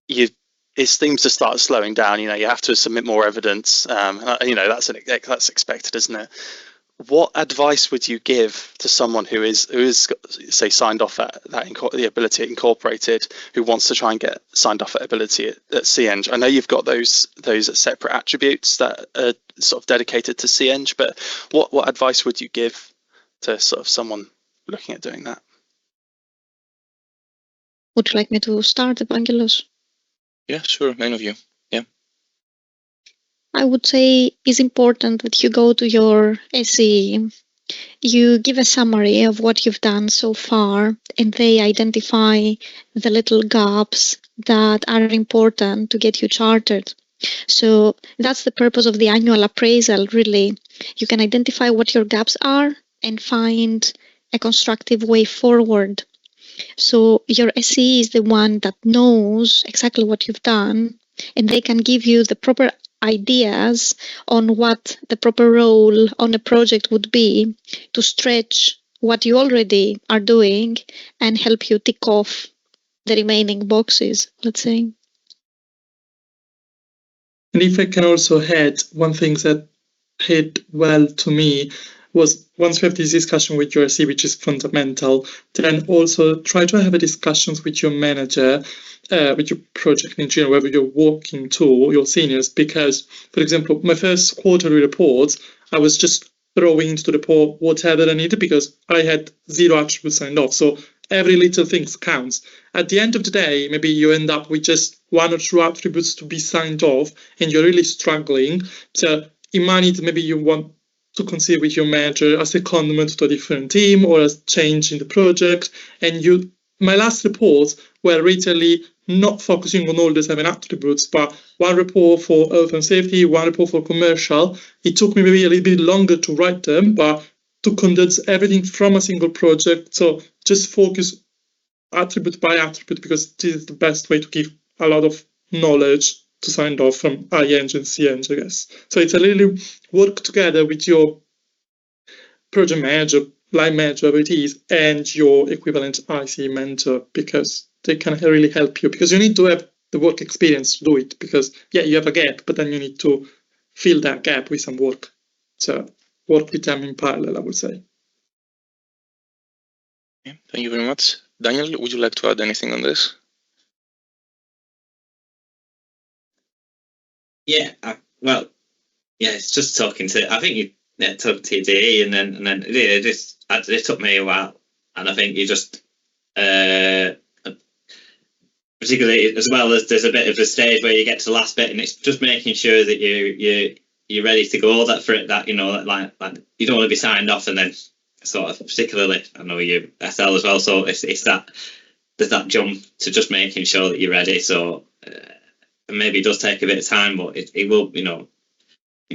it seems to start slowing down. You have to submit more evidence. That's expected, isn't it? What advice would you give to someone who is say signed off at the ability at incorporated, who wants to try and get signed off at ability at CEng? I know you've got those separate attributes that are sort of dedicated to CEng, but what advice would you give to sort of someone looking at doing that? Would you like me to start, Evangelos? Yeah, sure. Any of you. Yeah. I would say it's important that you go to your SE, you give a summary of what you've done so far, and they identify the little gaps that are important to get you chartered. So that's the purpose of the annual appraisal, really. You can identify what your gaps are and find a constructive way forward. So your SE is the one that knows exactly what you've done, and they can give you the proper ideas on what the proper role on a project would be to stretch what you already are doing and help you tick off the remaining boxes, let's say. And if I can also add, one thing that hit well to me was, once you have this discussion with your SE, which is fundamental, then also try to have a discussions with your manager, with your project engineer, wherever you're working to, your seniors, because, for example, my first quarterly reports, I was just throwing into the report whatever I needed because I had 0 attributes signed off. So every little thing counts. At the end of the day, maybe you end up with just 1 or 2 attributes to be signed off and you're really struggling. So it might need, maybe you want to consider with your manager as a condiment to a different team or as change in the project. And my last reports were literally not focusing on all the 7 attributes, but 1 report for health and safety, 1 report for commercial. It took me maybe a little bit longer to write them, but to condense everything from a single project. So just focus attribute by attribute, because this is the best way to give a lot of knowledge to sign off from IEng and CEng, I guess. So it's a little work together with your project manager, line manager, whatever it is, and your equivalent IC mentor, because they can really help you, because you need to have the work experience to do it, because yeah, you have a gap, but then you need to fill that gap with some work. So work with them in parallel, I would say. Okay, thank you very much. Daniel, would you like to add anything on this? Yeah, it's just talking to. I think you talk to DE, and then it took me a while, and I think you just particularly as well as there's a bit of a stage where you get to the last bit, and it's just making sure that you're ready to go. Like you don't want to be signed off and then sort of, particularly I know you SL as well, so it's that there's that jump to just making sure that you're ready. So maybe it does take a bit of time, but it will,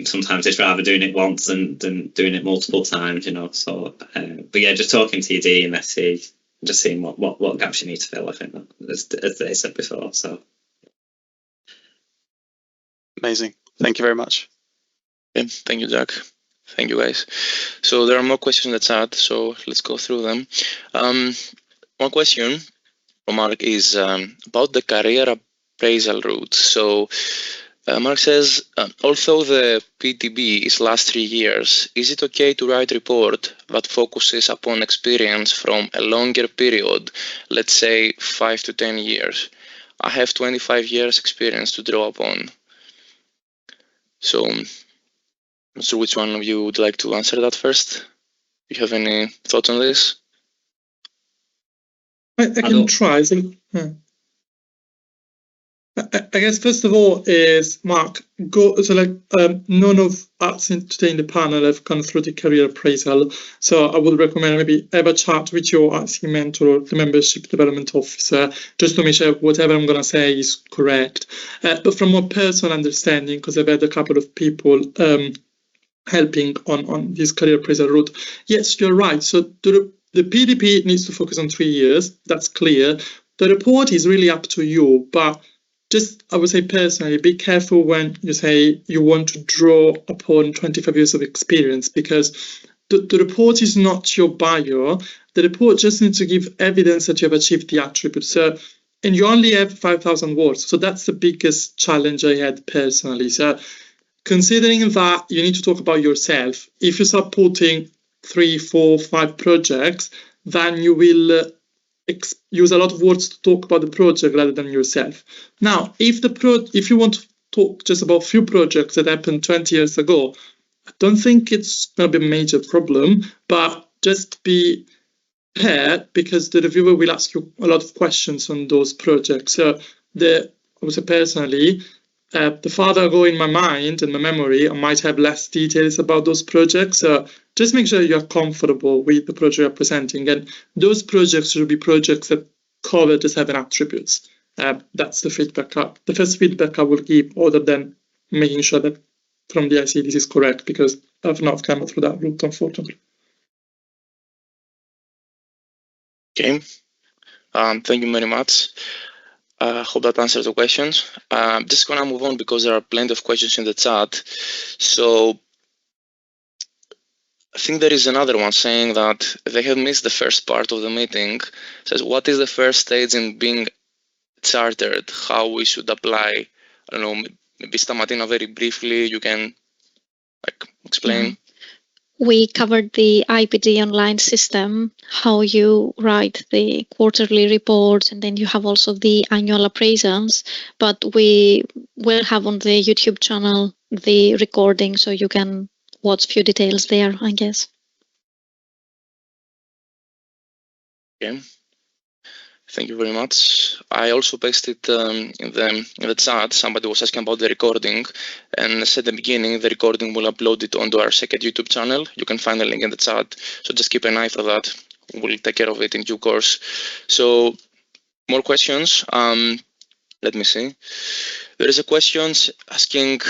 sometimes it's rather doing it once than doing it multiple times, So, but yeah, just talking to your dean, let's see, just seeing what gaps you need to fill. I think as they said before. So amazing. Thank you very much. Okay, thank you, Jack. Thank you, guys. So there are more questions in the chat, so let's go through them. One question from Mark is about the career appraisal route. So Mark says, although the PTB is last 3 years, is it okay to write a report that focuses upon experience from a longer period, let's say 5 to 10 years? I have 25 years experience to draw upon. So I'm not sure which one of you would like to answer that first. Do you have any thoughts on this? I can try. I guess first of all is Mark, none of us today in the panel have gone through the career appraisal, so I would recommend maybe have a chat with your RC mentor or the membership development officer just to make sure whatever I'm going to say is correct. But from a personal understanding, because I've had a couple of people helping on this career appraisal route, yes, you're right. So the PDP needs to focus on 3 years. That's clear. The report is really up to you, but just, I would say personally, be careful when you say you want to draw upon 25 years of experience, because the report is not your bio. The report just needs to give evidence that you have achieved the attributes. And you only have 5,000 words. So that's the biggest challenge I had personally. So considering that you need to talk about yourself, if you start putting 3, 4, 5 projects, then you will use a lot of words to talk about the project rather than yourself. Now, if you want to talk just about a few projects that happened 20 years ago, I don't think it's going to be a major problem, but just be prepared because the reviewer will ask you a lot of questions on those projects. So I would say personally, the farther I go in my mind and my memory, I might have less details about those projects. So just make sure you're comfortable with the project you're presenting. And those projects should be projects that cover the 7 attributes. That's the feedback. The first feedback I will give, other than making sure that from the IC this is correct, because I've not come through that route, unfortunately. Okay. Thank you very much. I hope that answers the questions. Just gonna move on because there are plenty of questions in the chat. So I think there is another one saying that they have missed the first part of the meeting. It says, what is the first stage in being chartered? How we should apply? I don't know, maybe Stamatina very briefly, you can explain. Yeah. We covered the IPD online system, how you write the quarterly reports, and then you have also the annual appraisals. But we will have on the YouTube channel the recording, so you can watch few details there, I guess. Okay. Thank you very much. I also pasted in the chat, somebody was asking about the recording, and said at the beginning the recording will upload it onto our second YouTube channel. You can find the link in the chat, so just keep an eye for that. We'll take care of it in due course. So more questions. Let me see. There is a question asking,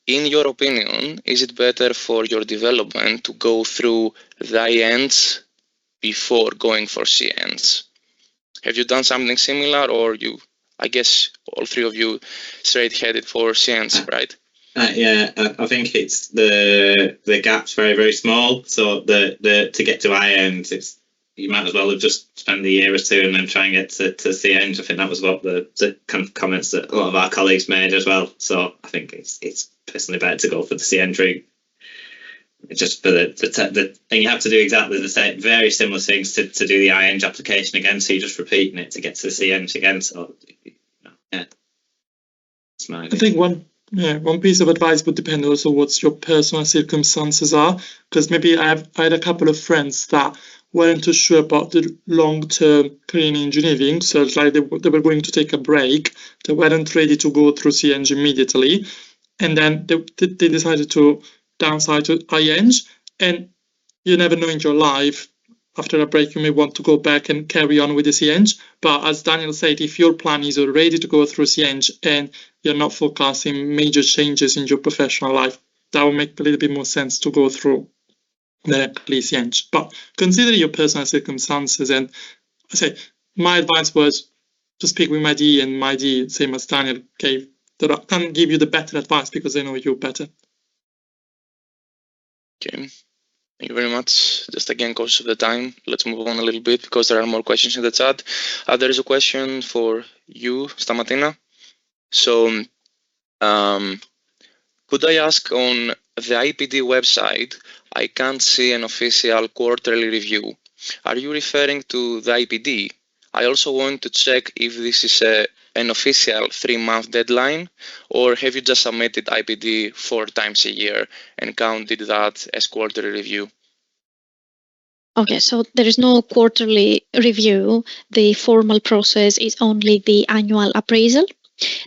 in your opinion, is it better for your development to go through the IENs before going for CNs? Have you done something similar, or I guess all 3 of you straight headed for CNs, right? Yeah, I think it's the gap's very, very small. So to get to IENs, you might as well have just spent a year or 2 and then try and get to CNs. I think that was what the kind of comments that a lot of our colleagues made as well. So I think it's personally better to go for the CN route. Just for and you have to do exactly the same, very similar things to do the IENG application again. So you're just repeating it to get to the CNs again. So yeah, that's my idea. I think one piece of advice would depend also what your personal circumstances are, because maybe I had a couple of friends that weren't too sure about the long-term career in engineering, so it's like they were going to take a break. They weren't ready to go through CNG immediately, and then they decided to downside to IENG, and you never know in your life, after a break you may want to go back and carry on with the CNG. But as Daniel said, if your plan is already to go through CNG and you're not forecasting major changes in your professional life, that would make a little bit more sense to go through directly Siench. But consider your personal circumstances, and I say my advice was to speak with my D, and my D, same as Daniel gave, that I can give you the better advice because I know you better. Okay. Thank you very much. Just again, cautious of the time, let's move on a little bit because there are more questions in the chat. There is a question for you, Stamatina. So, could I ask, on the IPD website, I can't see an official quarterly review. Are you referring to the IPD? I also want to check if this is an official 3-month deadline, or have you just submitted IPD 4 times a year and counted that as quarterly review? Okay, so there is no quarterly review. The formal process is only the annual appraisal.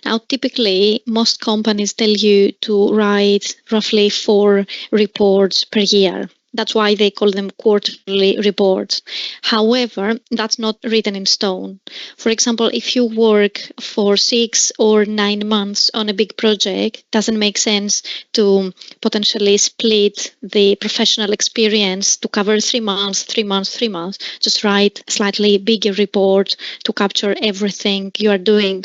Now, typically, most companies tell you to write roughly 4 reports per year. That's why they call them quarterly reports. However, that's not written in stone. For example, if you work for 6 or 9 months on a big project, it doesn't make sense to potentially split the professional experience to cover 3 months, 3 months, 3 months. Just write a slightly bigger report to capture everything you are doing.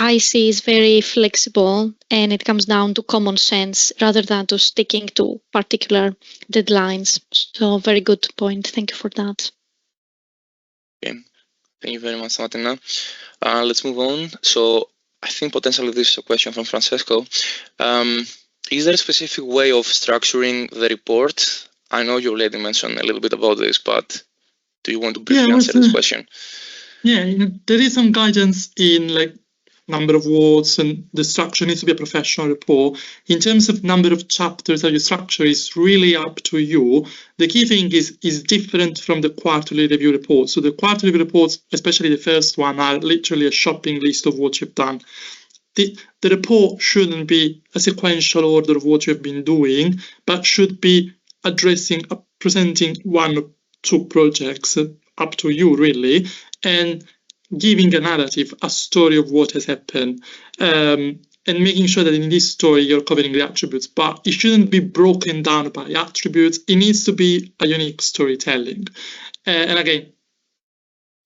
IC is very flexible, and it comes down to common sense rather than to sticking to particular deadlines. So very good point. Thank you for that. Okay. Thank you very much, Martina. Let's move on. So I think potentially this is a question from Francesco. Is there a specific way of structuring the report? I know you already mentioned a little bit about this, but do you want to briefly answer this question? Yeah, there is some guidance in like number of words, and the structure needs to be a professional report. In terms of number of chapters that you structure, is really up to you. The key thing is different from the quarterly review report. So the quarterly reports, especially the first one, are literally a shopping list of what you've done. The report shouldn't be a sequential order of what you've been doing, but should be addressing, presenting 1 or 2 projects, up to you really, and giving a narrative, a story of what has happened, and making sure that in this story you're covering the attributes, but it shouldn't be broken down by attributes. It needs to be a unique storytelling. And again,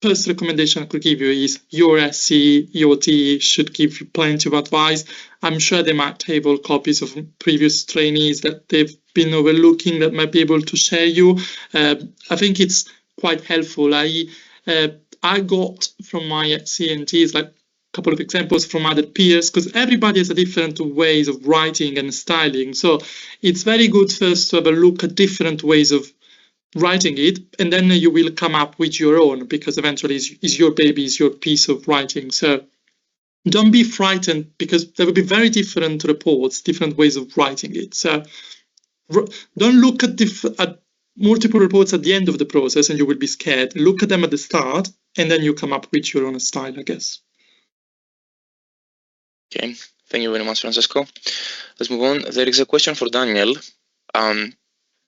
first recommendation I could give you is your SC, your TE should give you plenty of advice. I'm sure they might have all copies of previous trainees that they've been overlooking that might be able to share you. I think it's quite helpful. I got from my CNTs like a couple of examples from other peers, because everybody has a different ways of writing and styling. So it's very good first to have a look at different ways of writing it, and then you will come up with your own, because eventually it's your baby, it's your piece of writing. So don't be frightened, because there will be very different reports, different ways of writing it. So don't look at multiple reports at the end of the process and you will be scared. Look at them at the start, and then you come up with your own style, I guess. Okay, thank you very much, Francesco. Let's move on. There is a question for Daniel. Can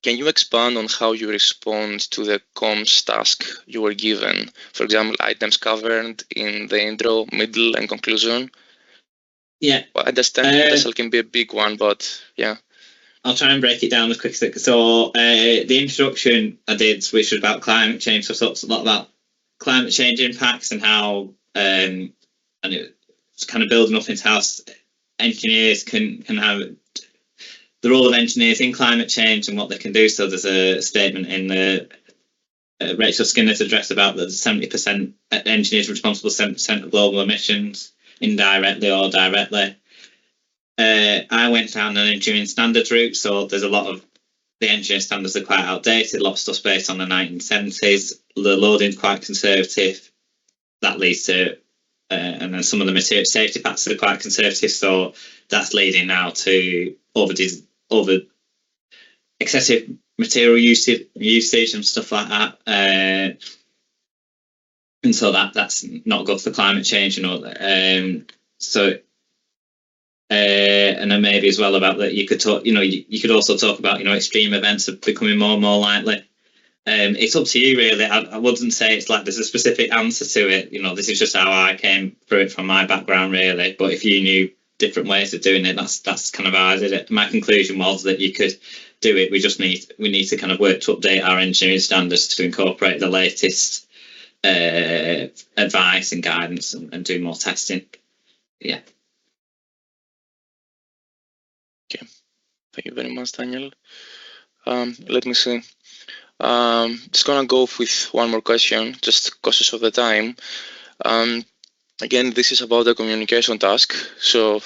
you expand on how you respond to the comms task you were given? For example, items covered in the intro, middle, and conclusion. Yeah. Well, I understand potential can be a big one, but yeah. I'll try and break it down as quick as I can. So the introduction I did, which was about climate change, so I talked a lot about climate change impacts and how, and it's kind of building up into how engineers can have the role of engineers in climate change and what they can do. So there's a statement in the Rachel Skinner's address about that 70% engineers responsible for 70% of global emissions, indirectly or directly. I went down an engineering standards route, so there's a lot of the engineering standards are quite outdated, a lot of stuff's based on the 1970s, the loading's quite conservative, that leads to, and then some of the material safety factors are quite conservative, so that's leading now to over excessive material usage and stuff like that, and so that's not good for climate change, so. And then maybe as well about that you could talk, you could also talk about, extreme events are becoming more and more likely. It's up to you really. I wouldn't say it's like there's a specific answer to it. This is just how I came through it from my background really. But if you knew different ways of doing it. That's kind of how I did it. My conclusion was that you could do it. We need to kind of work to update our engineering standards to incorporate the latest advice and guidance and do more testing. Yeah. Okay. Thank you very much, Daniel. Let me see. Just gonna go with one more question, just cautious of the time. Again, this is about the communication task. So,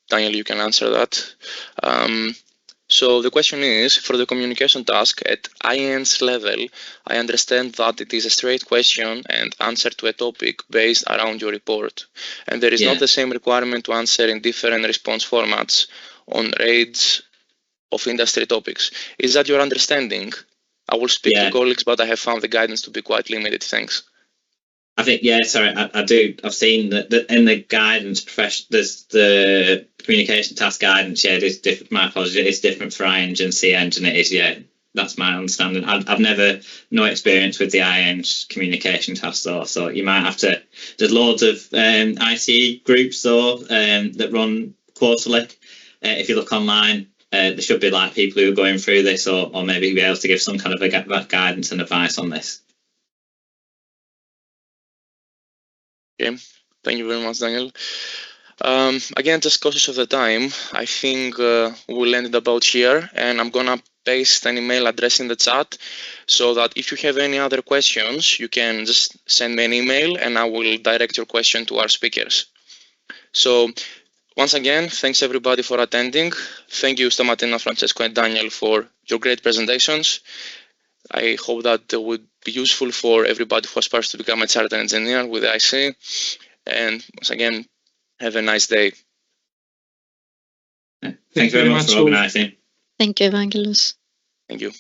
Daniel, you can answer that. So the question is, for the communication task at IN's level, I understand that it is a straight question and answer to a topic based around your report. And there is not the same requirement to answer in different response formats on range of industry topics. Is that your understanding? I will speak to colleagues, but I have found the guidance to be quite limited. Thanks. I think, I do. I've seen that in the guidance there's the communication task guidance. Yeah, it is different. My apologies. It is different for ING and CNG, and it is. That's my understanding. I've no experience with the ING communication task though, so you might have to. There's loads of ICE groups though that run quarterly. If you look online, there should be like people who are going through this, or maybe be able to give some kind of a guidance and advice on this. Okay, thank you very much, Daniel. Again, just cautious of the time, I think we'll end it about here, and I'm gonna paste an email address in the chat so that if you have any other questions, you can just send me an email and I will direct your question to our speakers. So once again, thanks everybody for attending. Thank you, Stamatina, Francesco, and Daniel for your great presentations. I hope that they would be useful for everybody who aspires to become a chartered engineer with the IC. And once again, have a nice day. Thank you very much for organising. Thank you, Evangelos. Thank you.